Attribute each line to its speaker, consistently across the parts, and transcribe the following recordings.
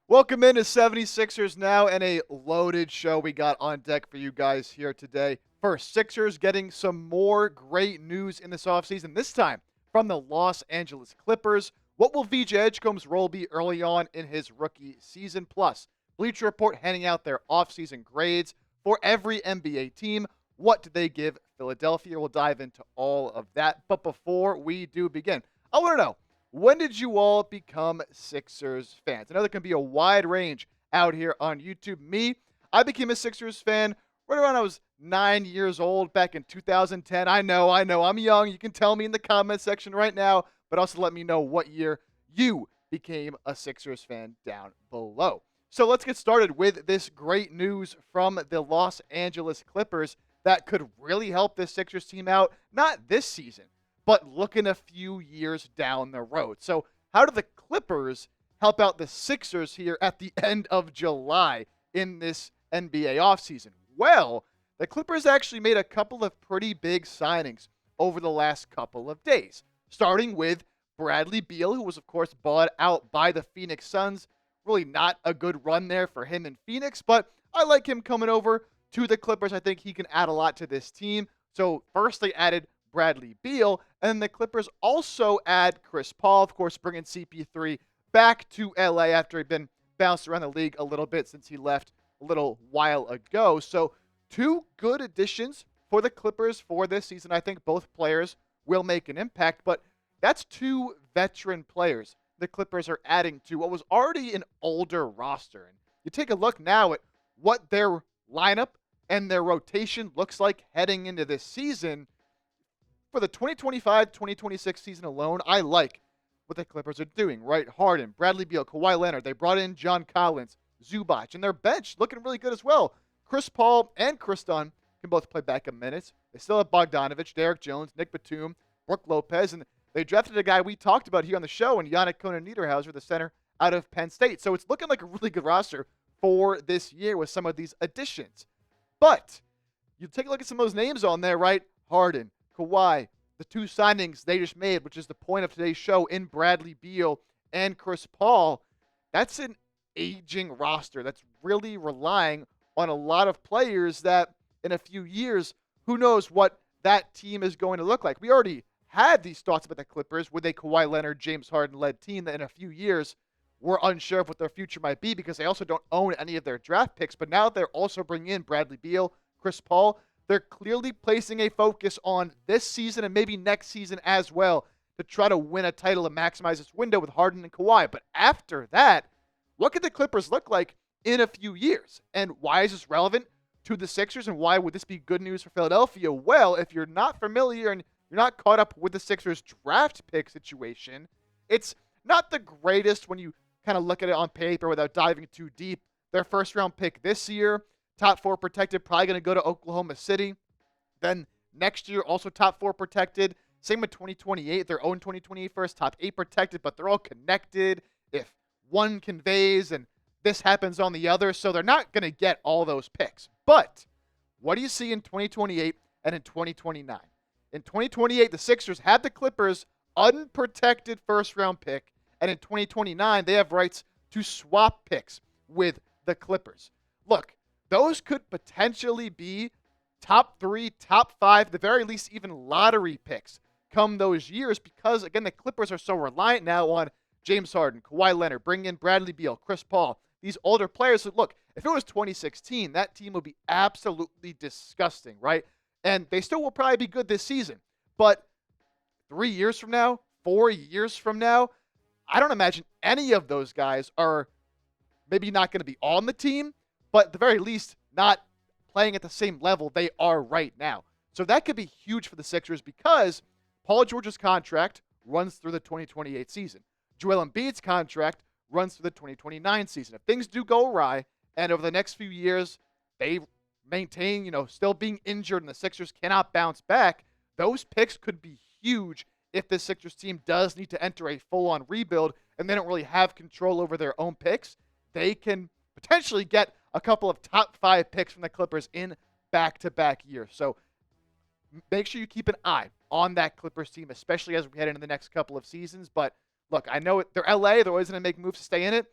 Speaker 1: Welcome into 76ers now, and a loaded show we got on deck for you guys here today. First, Sixers getting some more great news in this offseason, this time from the Los Angeles Clippers. What will VJ Edgecombe's role be early on in his rookie season? Plus, Bleacher Report handing out their offseason grades for every NBA team. What did they give Philadelphia? We'll dive into all of that. But before we do begin, I want to know, when did you all become Sixers fans? I know there can be a wide range out here on YouTube. I became a Sixers fan right around I was 9 years old back in 2010. I know, I'm young. You can tell me in the comment section right now, but also let me know what year you became a Sixers fan down below. So let's get started with this great news from the Los Angeles Clippers that could really help this Sixers team out, not this season, but looking a few years down the road. So how do the Clippers help out the Sixers here at the end of July in this NBA offseason? Well, the Clippers actually made a couple of pretty big signings over the last couple of days, starting with Bradley Beal, who was, of course, bought out by the Phoenix Suns. Really not a good run there for him in Phoenix, but I like him coming over to the Clippers. I think he can add a lot to this team. So first they added Bradley Beal, and then the Clippers also add Chris Paul, of course, bringing CP3 back to LA after he'd been bounced around the league a little bit since he left a little while ago. So two good additions for the Clippers for this season. I think both players will make an impact, but that's two veteran players the Clippers are adding to what was already an older roster. And you take a look now at what their lineup and their rotation looks like heading into this season. For the 2025-2026 season alone, I like what the Clippers are doing, right? Harden, Bradley Beal, Kawhi Leonard. They brought in John Collins, Zubac, and their bench looking really good as well. Chris Paul and Chris Dunn can both play backup minutes. They still have Bogdanovich, Derek Jones, Nick Batum, Brook Lopez, and they drafted a guy we talked about here on the show, and Yannick Konan-Niederhauser, the center out of Penn State. So it's looking like a really good roster for this year with some of these additions. But you take a look at some of those names on there, right? Harden, Kawhi, the two signings they just made, which is the point of today's show, in Bradley Beal and Chris Paul. That's an aging roster that's really relying on a lot of players that in a few years, who knows what that team is going to look like. We already had these thoughts about the Clippers with a Kawhi Leonard, James Harden-led team that in a few years we're unsure of what their future might be because they also don't own any of their draft picks. But now they're also bringing in Bradley Beal, Chris Paul. They're clearly placing a focus on this season and maybe next season as well to try to win a title and maximize this window with Harden and Kawhi. But after that, what could the Clippers look like in a few years? And why is this relevant to the Sixers, and why would this be good news for Philadelphia? Well, if you're not familiar and you're not caught up with the Sixers draft pick situation, it's not the greatest when you kind of look at it on paper without diving too deep. Their first round pick this year, top 4 protected, probably going to go to Oklahoma City. Then next year, also top 4 protected. Same with 2028, their own 2028 first, top 8 protected, but they're all connected. If one conveys and this happens on the other, so they're not going to get all those picks. But what do you see in 2028 and in 2029? In 2028, the Sixers have the Clippers' unprotected first-round pick, and in 2029, they have rights to swap picks with the Clippers. Look, those could potentially be top 3, top 5, the very least even lottery picks come those years because, again, the Clippers are so reliant now on James Harden, Kawhi Leonard, bring in Bradley Beal, Chris Paul, these older players. So look, if it was 2016, that team would be absolutely disgusting, right? And they still will probably be good this season. But 3 years from now, 4 years from now, I don't imagine any of those guys are maybe not going to be on the team, but at the very least not playing at the same level they are right now. So that could be huge for the Sixers because Paul George's contract runs through the 2028 season. Joel Embiid's contract runs through the 2029 season. If things do go awry and over the next few years they maintain, still being injured and the Sixers cannot bounce back, those picks could be huge if the Sixers team does need to enter a full-on rebuild and they don't really have control over their own picks. They can potentially get a couple of top 5 picks from the Clippers in back-to-back years. So make sure you keep an eye on that Clippers team, especially as we head into the next couple of seasons. But look, I know they're LA. They're always going to make moves to stay in it.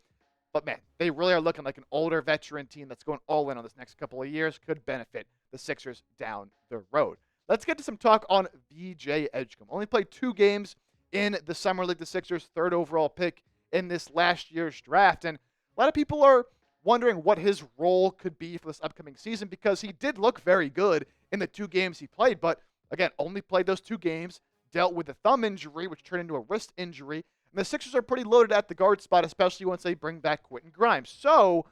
Speaker 1: But man, they really are looking like an older veteran team that's going all in on this next couple of years. Could benefit the Sixers down the road. Let's get to some talk on VJ Edgecombe. Only played 2 games in the Summer League, the Sixers' 3rd overall pick in this last year's draft. And a lot of people are wondering what his role could be for this upcoming season because he did look very good in the 2 games he played. But again, only played those 2 games, dealt with a thumb injury, which turned into a wrist injury. And the Sixers are pretty loaded at the guard spot, especially once they bring back Quentin Grimes. So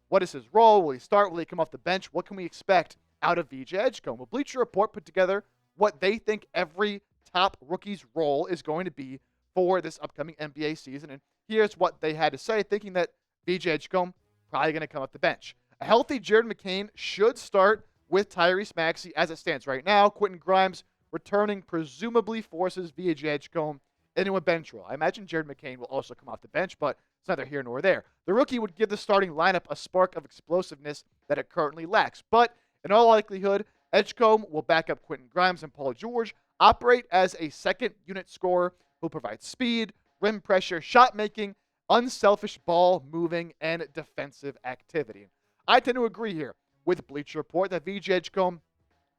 Speaker 1: what is his role? Will he start? Will he come off the bench? What can we expect out of VJ Edgecombe? Well, Bleacher Report put together what they think every top rookie's role is going to be for this upcoming NBA season. And here's what they had to say, thinking that VJ Edgecombe probably going to come off the bench. A healthy Jared McCain should start with Tyrese Maxey as it stands right now. Quentin Grimes returning presumably forces VJ Edgecombe into a bench role. I imagine Jared McCain will also come off the bench, but it's neither here nor there. The rookie would give the starting lineup a spark of explosiveness that it currently lacks. But in all likelihood, Edgecombe will back up Quentin Grimes and Paul George, operate as a second unit scorer who'll provide speed, rim pressure, shot making, unselfish ball moving, and defensive activity. I tend to agree here with Bleacher Report that VJ Edgecombe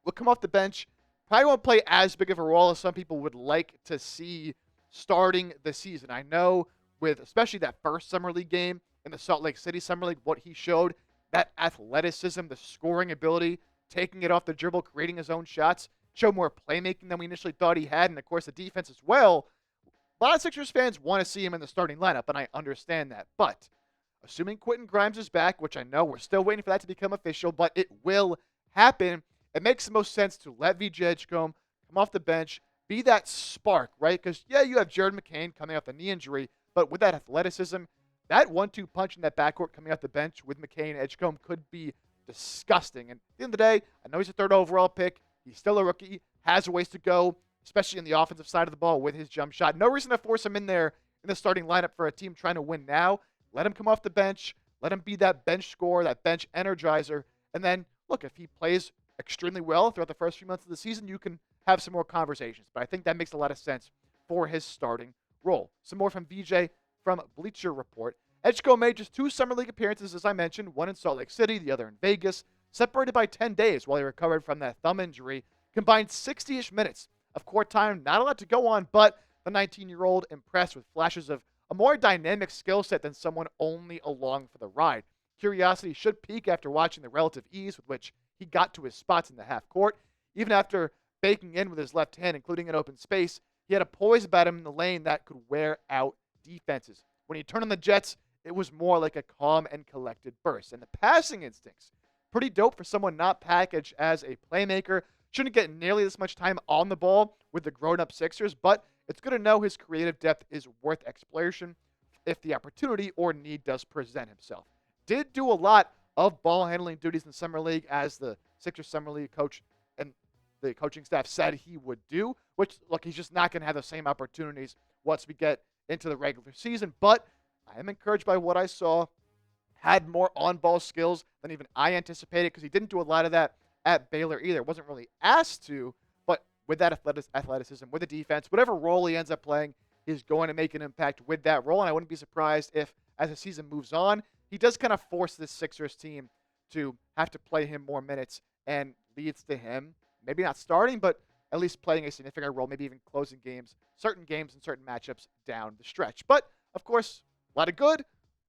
Speaker 1: will come off the bench, probably won't play as big of a role as some people would like to see starting the season. I know with especially that first Summer League game in the Salt Lake City Summer League, what he showed, that athleticism, the scoring ability, taking it off the dribble, creating his own shots, showed more playmaking than we initially thought he had, and of course the defense as well. A lot of Sixers fans want to see him in the starting lineup, and I understand that. But assuming Quentin Grimes is back, which I know we're still waiting for that to become official, but it will happen, it makes the most sense to let VJ Edgecombe come off the bench, be that spark, right? Because, yeah, you have Jared McCain coming off the knee injury, but with that athleticism, that 1-2 punch in that backcourt coming off the bench with McCain and Edgecombe could be disgusting. And at the end of the day, I know he's a 3rd overall pick. He's still a rookie, has a ways to go, especially in the offensive side of the ball with his jump shot. No reason to force him in there in the starting lineup for a team trying to win now. Let him come off the bench. Let him be that bench scorer, that bench energizer. And then, look, if he plays extremely well throughout the first few months of the season, you can have some more conversations. But I think that makes a lot of sense for his starting role. Some more from VJ from Bleacher Report. Edgecombe made just 2 Summer League appearances, as I mentioned, one in Salt Lake City, the other in Vegas, separated by 10 days while he recovered from that thumb injury. Combined 60-ish minutes of court time. Not a lot to go on, but the 19-year-old impressed with flashes of a more dynamic skill set than someone only along for the ride. Curiosity should peak after watching the relative ease with which he got to his spots in the half court. Even after baking in with his left hand, including an open space, he had a poise about him in the lane that could wear out defenses. When he turned on the Jets, it was more like a calm and collected burst. And the passing instincts, pretty dope for someone not packaged as a playmaker. Shouldn't get nearly this much time on the ball with the grown-up Sixers, but it's good to know his creative depth is worth exploration if the opportunity or need does present himself. Did do a lot of ball handling duties in the Summer League, as the Sixers Summer League coach and the coaching staff said he would do, which, look, he's just not going to have the same opportunities once we get into the regular season. But I am encouraged by what I saw. Had more on-ball skills than even I anticipated, because he didn't do a lot of that at Baylor either. Wasn't really asked to, but with that athleticism, with the defense, whatever role he ends up playing, he's going to make an impact with that role. And I wouldn't be surprised if, as the season moves on, he does kind of force this Sixers team to have to play him more minutes, and leads to him maybe not starting, but at least playing a significant role, maybe even closing games, certain games and certain matchups down the stretch. But, of course, a lot of good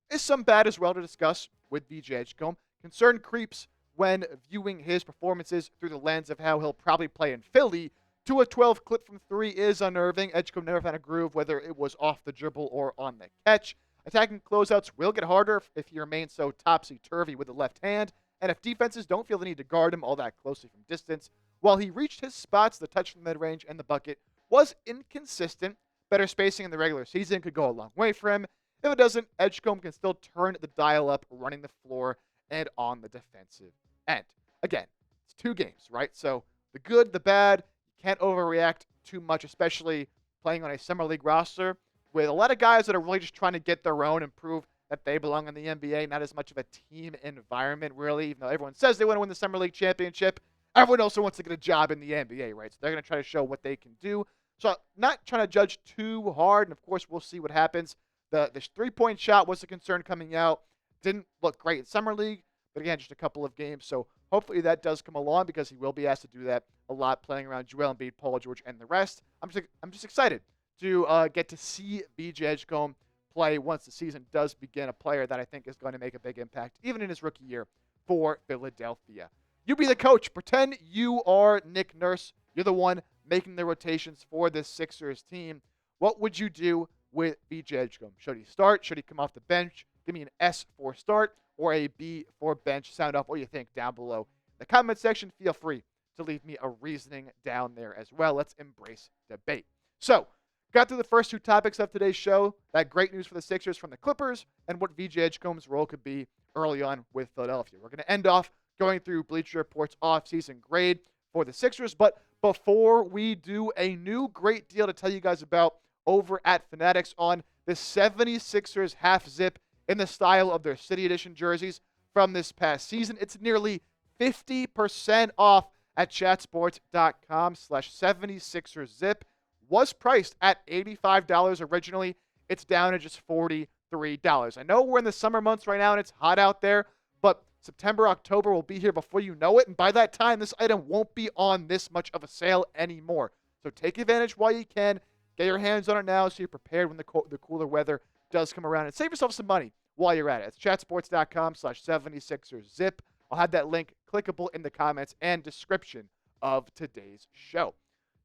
Speaker 1: is some bad as well to discuss with VJ Edgecombe. Concern creeps when viewing his performances through the lens of how he'll probably play in Philly. 2 of 12 clip from 3 is unnerving. Edgecombe never found a groove, whether it was off the dribble or on the catch. Attacking closeouts will get harder if he remains so topsy-turvy with the left hand, and if defenses don't feel the need to guard him all that closely from distance. While he reached his spots, the touch from the mid-range and the bucket was inconsistent. Better spacing in the regular season could go a long way for him. If it doesn't, Edgecombe can still turn the dial up running the floor and on the defensive end. Again, it's 2 games, right? So the good, the bad, you can't overreact too much, especially playing on a Summer League roster with a lot of guys that are really just trying to get their own and prove that they belong in the NBA. Not as much of a team environment, really, even though everyone says they want to win the Summer League championship. Everyone also wants to get a job in the NBA, right? So they're going to try to show what they can do. So not trying to judge too hard, and of course we'll see what happens. The 3-point shot was a concern coming out. Didn't look great in Summer League, but again, just a couple of games. So hopefully that does come along because he will be asked to do that a lot, playing around Joel Embiid, Paul George, and the rest. I'm just excited to get to see VJ Edgecombe play once the season does begin, a player that I think is going to make a big impact, even in his rookie year for Philadelphia. You be the coach. Pretend you are Nick Nurse. You're the one making the rotations for this Sixers team. What would you do with VJ Edgecombe? Should he start? Should he come off the bench? Give me an S for start or a B for bench. Sound off what you think down below in the comment section. Feel free to leave me a reasoning down there as well. Let's embrace debate. So, got through the first two topics of today's show. That great news for the Sixers from the Clippers and what VJ Edgecombe's role could be early on with Philadelphia. We're going to end off going through Bleacher Report's offseason grade for the Sixers. But before we do, a new great deal to tell you guys about over at Fanatics on the 76ers half zip in the style of their City Edition jerseys from this past season. It's nearly 50% off at chatsports.com/76erszip. Was priced at $85 originally. It's down to just $43. I know we're in the summer months right now and it's hot out there, but September, October will be here before you know it. And by that time, this item won't be on this much of a sale anymore. So take advantage while you can. Get your hands on it now so you're prepared when the cooler weather does come around. And save yourself some money while you're at it. It's chatsports.com/76erszip. I'll have that link clickable in the comments and description of today's show.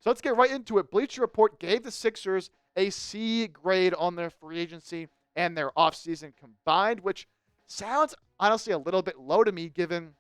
Speaker 1: So let's get right into it. Bleacher Report gave the Sixers a C grade on their free agency and their offseason combined, which sounds honestly a little bit low to me given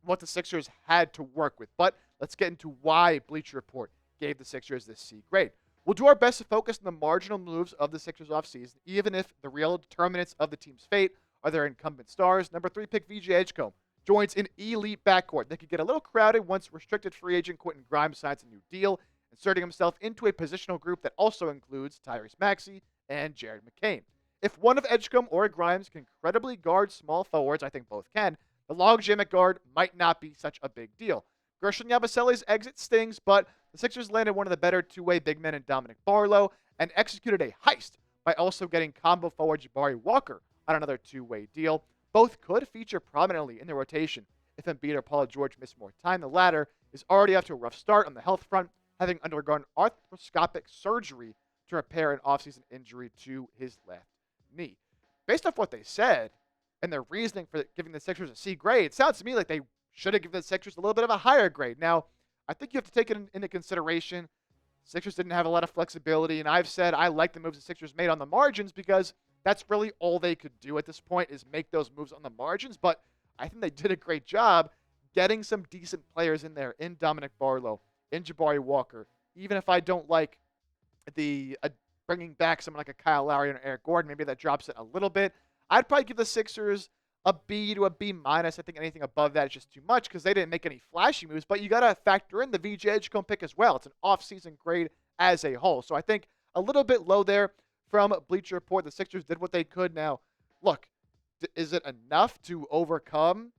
Speaker 1: what the Sixers had to work with. But let's get into why Bleacher Report gave the Sixers this C grade. We'll do our best to focus on the marginal moves of the Sixers offseason, even if the real determinants of the team's fate are their incumbent stars. Number 3 pick VJ Edgecombe joins an elite backcourt that could get a little crowded once restricted free agent Quentin Grimes signs a new deal, inserting himself into a positional group that also includes Tyrese Maxey and Jared McCain. If one of Edgecombe or Grimes can credibly guard small forwards, I think both can, the logjam at guard might not be such a big deal. Gershon Yabusele's exit stings, but the Sixers landed one of the better two-way big men in Dominic Barlow and executed a heist by also getting combo forward Jabari Walker on another two-way deal. Both could feature prominently in the rotation if Embiid or Paul George miss more time. The latter is already off to a rough start on the health front, having undergone arthroscopic surgery to repair an offseason injury to his left knee. Based off what they said and their reasoning for giving the Sixers a C grade, it sounds to me like they should have given the Sixers a little bit of a higher grade. Now, I think you have to take it into consideration. Sixers didn't have a lot of flexibility, and I've said I like the moves the Sixers made on the margins because that's really all they could do at this point is make those moves on the margins. But I think they did a great job getting some decent players in there, in Dominic Barlow, in Jabari Walker. Even if I don't like the bringing back someone like a Kyle Lowry and Eric Gordon, maybe that drops it a little bit. I'd probably give the Sixers a B to a B minus. I think anything above that is just too much because they didn't make any flashy moves. But you got to factor in the VJ Edgecombe pick as well. It's an off-season grade as a whole. So I think a little bit low there from Bleacher Report. The Sixers did what they could. Now, look, is it enough to overcome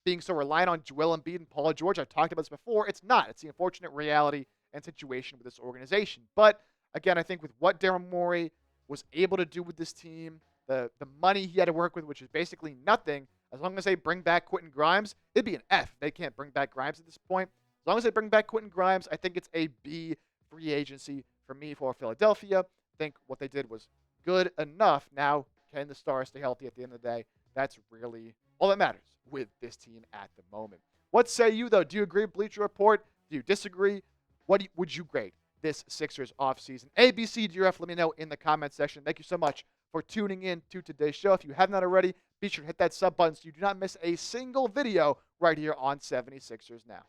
Speaker 1: being so reliant on Joel Embiid and Paul George? I've talked about this before. It's not. It's the unfortunate reality and situation with this organization. But again, I think with what Daryl Morey was able to do with this team, the money he had to work with, which is basically nothing, as long as they bring back Quentin Grimes, it'd be an F. They can't bring back Grimes at this point. As long as they bring back Quentin Grimes, I think it's a B free agency for me for Philadelphia. I think what they did was good enough. Now, can the stars stay healthy at the end of the day? That's really all that matters with this team at the moment. What say you, though? Do you agree with Bleacher Report? Do you disagree? What would you grade this Sixers offseason? A, B, C, D, or F? Let me know in the comment section. Thank you so much for tuning in to today's show. If you have not already, be sure to hit that sub button so you do not miss a single video right here on 76ers Now.